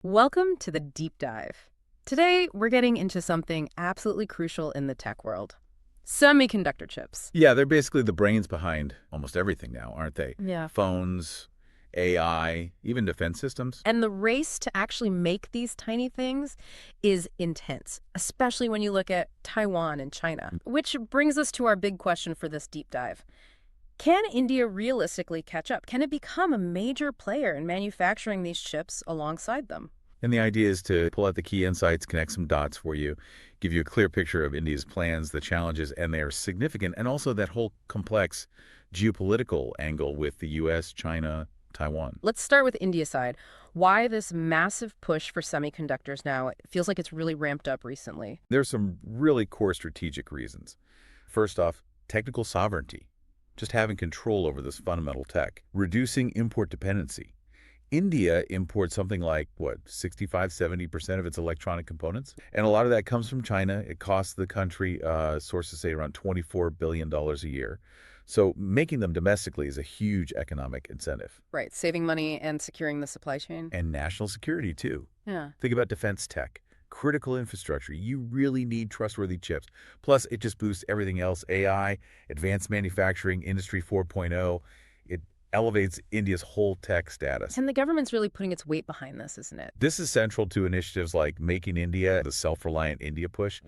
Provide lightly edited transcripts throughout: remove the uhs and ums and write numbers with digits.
Welcome to the deep dive. Today, we're getting into something absolutely crucial in the tech world. Semiconductor chips. Yeah, they're basically the brains behind almost everything now, aren't they? Yeah. Phones, AI, even defense systems. And the race to actually make these tiny things is intense, especially when you look at Taiwan and China. Which brings us to our big question for this deep dive. Can India realistically catch up? Can it become a major player in manufacturing these chips alongside them? And the idea is to pull out the key insights, connect some dots for you, give you a clear picture of India's plans, the challenges, and they are significant, and also that whole complex geopolitical angle with the U.S., China, Taiwan. Let's start with India side. Why this massive push for semiconductors now? It feels like it's really ramped up recently. There's some really core strategic reasons. First off, technical sovereignty, just having control over this fundamental tech, reducing import dependency. India imports something like, what, 65, 70% of its electronic components? And a lot of that comes from China. It costs the country, sources say, around $24 billion a year. So making them domestically is a huge economic incentive. Right, saving money and securing the supply chain. And national security, too. Yeah. Think about defense tech, critical infrastructure. You really need trustworthy chips. Plus, it just boosts everything else, AI, advanced manufacturing, Industry 4.0. It elevates India's whole tech status. And the government's really putting its weight behind this, isn't it? This is central to initiatives like Making India, the self-reliant India push.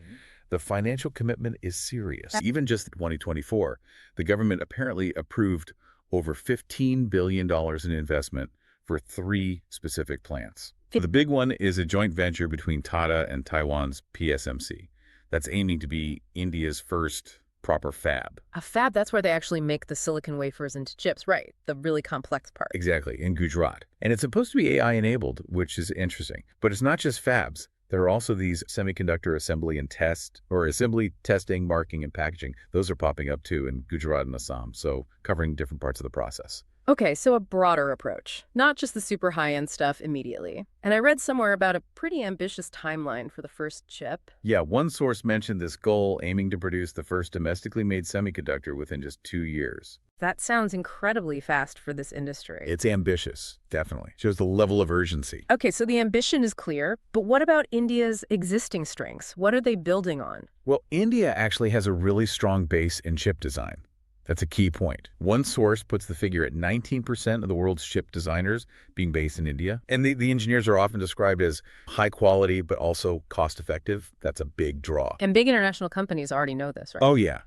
The financial commitment is serious. Even just in 2024, the government apparently approved over $15 billion in investment for 3 specific plants. The big one is a joint venture between Tata and Taiwan's PSMC. That's aiming to be India's first proper fab. A fab, that's where they actually make the silicon wafers into chips, right? The really complex part. Exactly, in Gujarat. And it's supposed to be AI-enabled, which is interesting. But it's not just fabs. There are also these semiconductor assembly and test, or assembly, testing, marking, and packaging. Those are popping up too in Gujarat and Assam, so covering different parts of the process. Okay, so a broader approach, not just the super high-end stuff immediately. And I read somewhere about a pretty ambitious timeline for the first chip. Yeah, one source mentioned this goal, aiming to produce the first domestically made semiconductor within just 2 years. That sounds incredibly fast for this industry. It's ambitious, definitely. Shows the level of urgency. Okay, so the ambition is clear, but what about India's existing strengths? What are they building on? Well, India actually has a really strong base in chip design. That's a key point. One source puts the figure at 19% of the world's chip designers being based in India. And the engineers are often described as high quality, but also cost effective. That's a big draw. And big international companies already know this, right? Oh, yeah.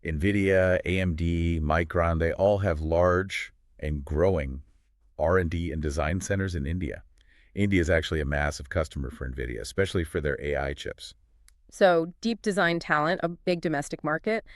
NVIDIA, AMD, Micron, they all have large and growing R&D and design centers in India. India is actually a massive customer for NVIDIA, especially for their AI chips. So deep design talent, a big domestic market.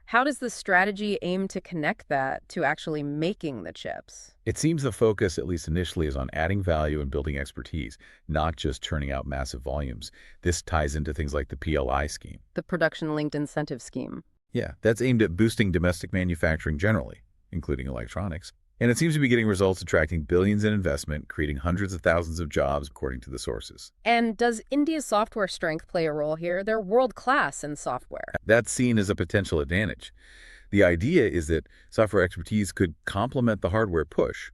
How does the strategy aim to connect that to actually making the chips? It seems the focus, at least initially, is on adding value and building expertise, not just churning out massive volumes. This ties into things like the PLI scheme. The production-linked incentive scheme. Yeah, that's aimed at boosting domestic manufacturing generally, including electronics. And it seems to be getting results, attracting billions in investment, creating hundreds of thousands of jobs, according to the sources. And does India's software strength play a role here? They're world-class in software. That's seen as a potential advantage. The idea is that software expertise could complement the hardware push,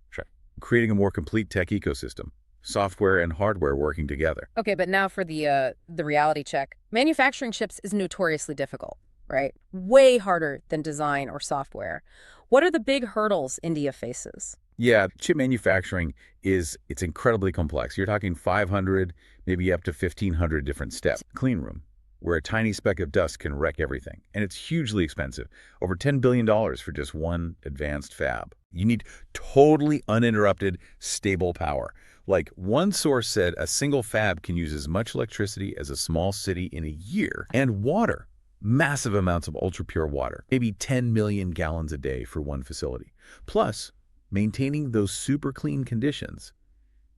creating a more complete tech ecosystem, software and hardware working together. Okay, but now for the reality check. Manufacturing chips is notoriously difficult, right? Way harder than design or software. What are the big hurdles India faces? Yeah, chip manufacturing it's incredibly complex. You're talking 500, maybe up to 1,500 different steps. Clean room, where a tiny speck of dust can wreck everything. And it's hugely expensive, over $10 billion for just one advanced fab. You need totally uninterrupted, stable power. Like one source said, a single fab can use as much electricity as a small city in a year. And water. Massive amounts of ultra-pure water, maybe 10 million gallons a day for one facility. Plus, maintaining those super clean conditions,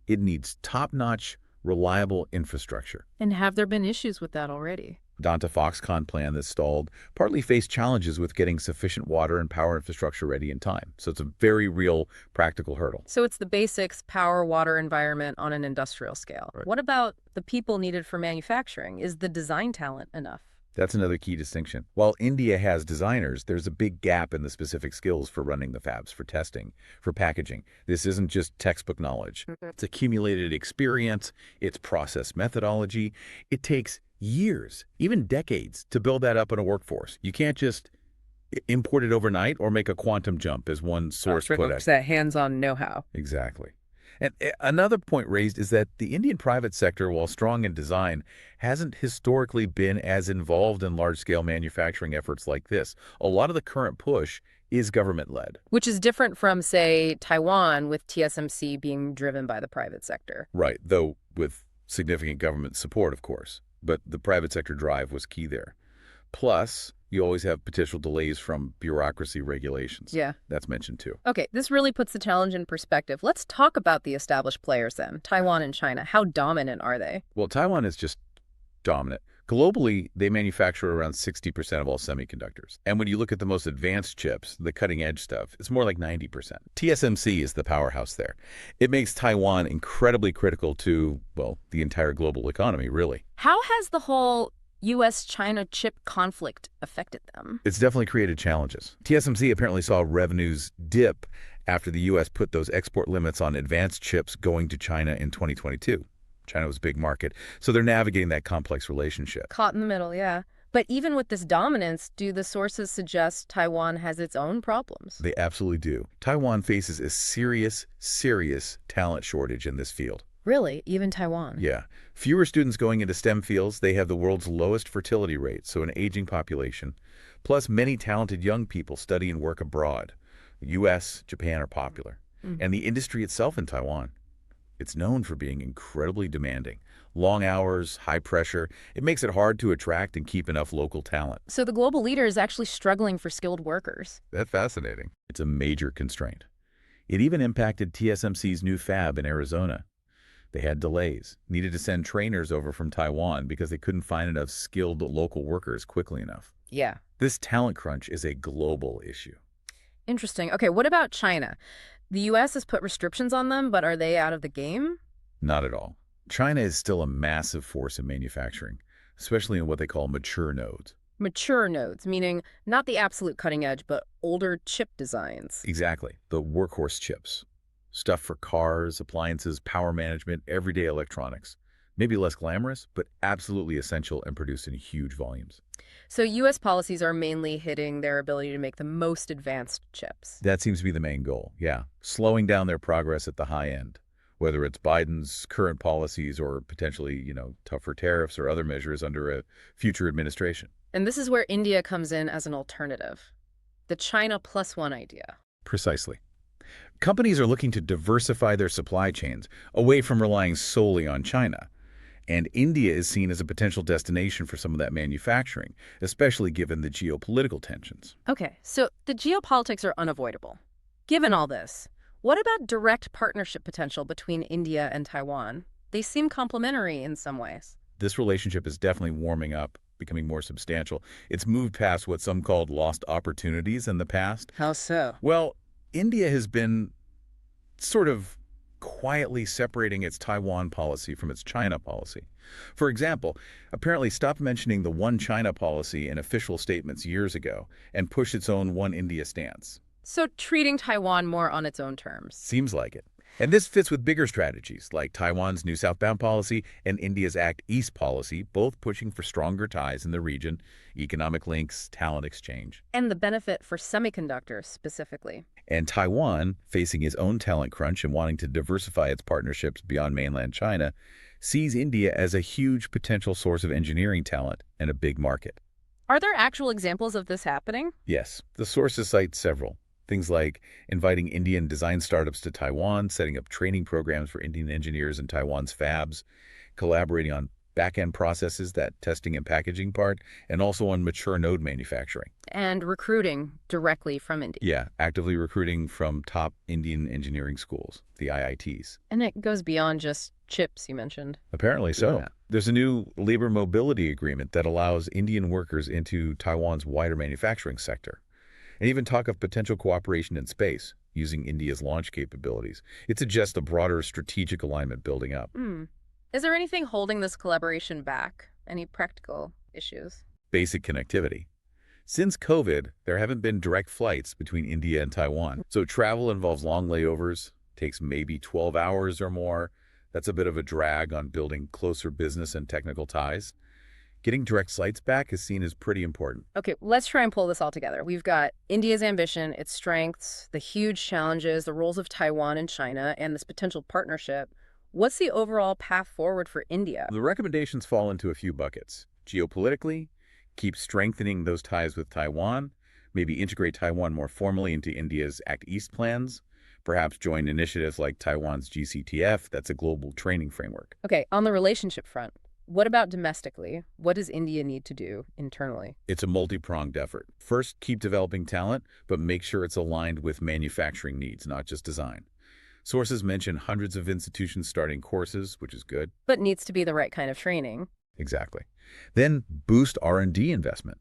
it needs top-notch, reliable infrastructure. And have there been issues with that already? Tata Foxconn plan that stalled partly faced challenges with getting sufficient water and power infrastructure ready in time. So it's a very real practical hurdle. So it's the basics, power, water, environment on an industrial scale. Right. What about the people needed for manufacturing? Is the design talent enough? That's another key distinction. While India has designers, there's a big gap in the specific skills for running the fabs, for testing, for packaging. This isn't just textbook knowledge. It's accumulated experience, it's process methodology. It takes years, even decades, to build that up in a workforce. You can't just import it overnight or make a quantum jump, as one source put it. That hands-on know-how. Exactly. And another point raised is that the Indian private sector, while strong in design, hasn't historically been as involved in large-scale manufacturing efforts like this. A lot of the current push is government-led. Which is different from, say, Taiwan, with TSMC being driven by the private sector. Right, though with significant government support, of course. But the private sector drive was key there. Plus, you always have potential delays from bureaucracy regulations. Yeah. That's mentioned too. Okay, this really puts the challenge in perspective. Let's talk about the established players then, Taiwan and China. How dominant are they? Well, Taiwan is just dominant. Globally, they manufacture around 60% of all semiconductors. And when you look at the most advanced chips, the cutting-edge stuff, it's more like 90%. TSMC is the powerhouse there. It makes Taiwan incredibly critical to, well, the entire global economy, really. How has the whole U.S.-China chip conflict affected them? It's definitely created challenges. TSMC apparently saw revenues dip after the U.S. put those export limits on advanced chips going to China in 2022. China was a big market, so they're navigating that complex relationship. Caught in the middle, yeah. But even with this dominance, do the sources suggest Taiwan has its own problems? They absolutely do. Taiwan faces a serious, serious talent shortage in this field. Really? Even Taiwan? Yeah. Fewer students going into STEM fields. They have the world's lowest fertility rate, so an aging population. Plus, many talented young people study and work abroad. The U.S., Japan are popular. And the industry itself in Taiwan, it's known for being incredibly demanding. Long hours, high pressure. It makes it hard to attract and keep enough local talent. So the global leader is actually struggling for skilled workers. That's fascinating. It's a major constraint. It even impacted TSMC's new fab in Arizona. They had delays, needed to send trainers over from Taiwan because they couldn't find enough skilled local workers quickly enough. Yeah. This talent crunch is a global issue. Interesting. Okay, what about China? The U.S. has put restrictions on them, but are they out of the game? Not at all. China is still a massive force in manufacturing, especially in what they call mature nodes. Mature nodes, meaning not the absolute cutting edge, but older chip designs. Exactly. The workhorse chips. Stuff for cars, appliances, power management, everyday electronics. Maybe less glamorous, but absolutely essential and produced in huge volumes. So U.S. policies are mainly hitting their ability to make the most advanced chips. That seems to be the main goal, yeah. Slowing down their progress at the high end, whether it's Biden's current policies or potentially, tougher tariffs or other measures under a future administration. And this is where India comes in as an alternative. The China plus one idea. Precisely. Companies are looking to diversify their supply chains away from relying solely on China. And India is seen as a potential destination for some of that manufacturing, especially given the geopolitical tensions. Okay, so the geopolitics are unavoidable. Given all this, what about direct partnership potential between India and Taiwan? They seem complementary in some ways. This relationship is definitely warming up, becoming more substantial. It's moved past what some called lost opportunities in the past. How so? Well, India has been sort of quietly separating its Taiwan policy from its China policy. For example, apparently stopped mentioning the One China policy in official statements years ago and pushed its own One India stance. So treating Taiwan more on its own terms. Seems like it. And this fits with bigger strategies like Taiwan's new southbound policy and India's Act East policy, both pushing for stronger ties in the region, economic links, talent exchange. And the benefit for semiconductors specifically. And Taiwan, facing its own talent crunch and wanting to diversify its partnerships beyond mainland China, sees India as a huge potential source of engineering talent and a big market. Are there actual examples of this happening? Yes, the sources cite several. Things like inviting Indian design startups to Taiwan, setting up training programs for Indian engineers in Taiwan's fabs, collaborating on back-end processes, that testing and packaging part, and also on mature node manufacturing. And recruiting directly from India. Yeah, actively recruiting from top Indian engineering schools, the IITs. And it goes beyond just chips, you mentioned. Apparently so. Yeah. There's a new labor mobility agreement that allows Indian workers into Taiwan's wider manufacturing sector. And even talk of potential cooperation in space, using India's launch capabilities. It suggests a broader strategic alignment building up. Is there anything holding this collaboration back? Any practical issues? basic connectivity. Since COVID, there haven't been direct flights between India and Taiwan. So travel involves long layovers, takes maybe 12 hours or more. That's a bit of a drag on building closer business and technical ties. Getting direct flights back is seen as pretty important. Okay, let's try and pull this all together. We've got India's ambition, its strengths, the huge challenges, the roles of Taiwan and China, and this potential partnership. What's the overall path forward for India? The recommendations fall into a few buckets. Geopolitically, keep strengthening those ties with Taiwan, maybe integrate Taiwan more formally into India's Act East plans, perhaps join initiatives like Taiwan's GCTF, that's a global training framework. Okay, on the relationship front, what about domestically? What does India need to do internally? It's a multi-pronged effort. First, keep developing talent, but make sure it's aligned with manufacturing needs, not just design. Sources mention hundreds of institutions starting courses, which is good. But needs to be the right kind of training. Exactly. Then boost R&D investment.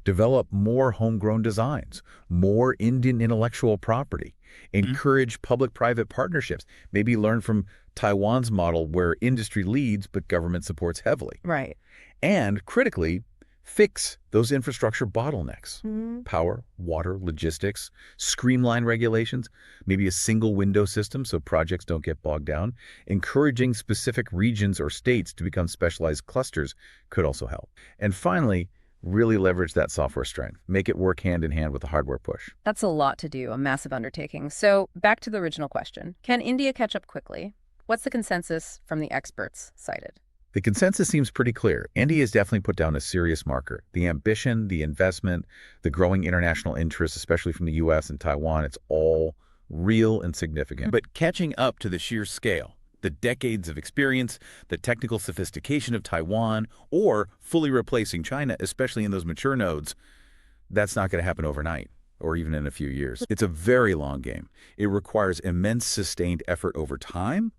Develop more homegrown designs, more Indian intellectual property. Encourage public-private partnerships. Maybe learn from Taiwan's model where industry leads but government supports heavily. Right. And critically, fix those infrastructure bottlenecks. Mm-hmm. Power, water, logistics, streamline regulations, maybe a single window system so projects don't get bogged down. Encouraging specific regions or states to become specialized clusters could also help. And finally, really leverage that software strength. Make it work hand in hand with the hardware push. That's a lot to do, a massive undertaking. So back to the original question. Can India catch up quickly? What's the consensus from the experts cited? The consensus seems pretty clear. India has definitely put down a serious marker. The ambition, the investment, the growing international interest, especially from the US and Taiwan, it's all real and significant. But catching up to the sheer scale, the decades of experience, the technical sophistication of Taiwan, or fully replacing China, especially in those mature nodes, that's not going to happen overnight or even in a few years. It's a very long game. It requires immense sustained effort over time,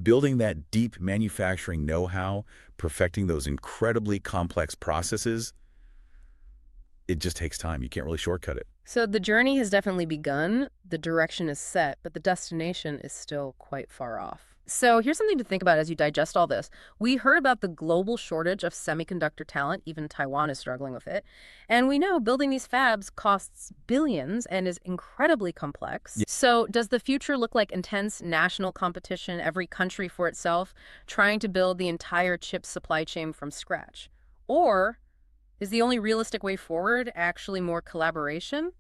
building that deep manufacturing know-how, perfecting those incredibly complex processes. It just takes time. You can't really shortcut it. So the journey has definitely begun, the direction is set, but the destination is still quite far off. So here's something to think about as you digest all this. We heard about the global shortage of semiconductor talent, even Taiwan is struggling with it. And we know building these fabs costs billions and is incredibly complex. Yeah. So does the future look like intense national competition, every country for itself, trying to build the entire chip supply chain from scratch? Or is the only realistic way forward actually more collaboration?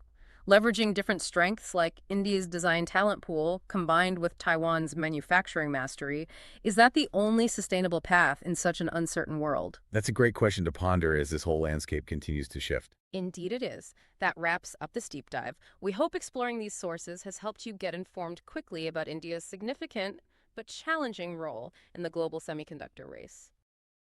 Leveraging different strengths like India's design talent pool combined with Taiwan's manufacturing mastery, is that the only sustainable path in such an uncertain world? That's a great question to ponder as this whole landscape continues to shift. Indeed it is. That wraps up this deep dive. We hope exploring these sources has helped you get informed quickly about India's significant but challenging role in the global semiconductor race.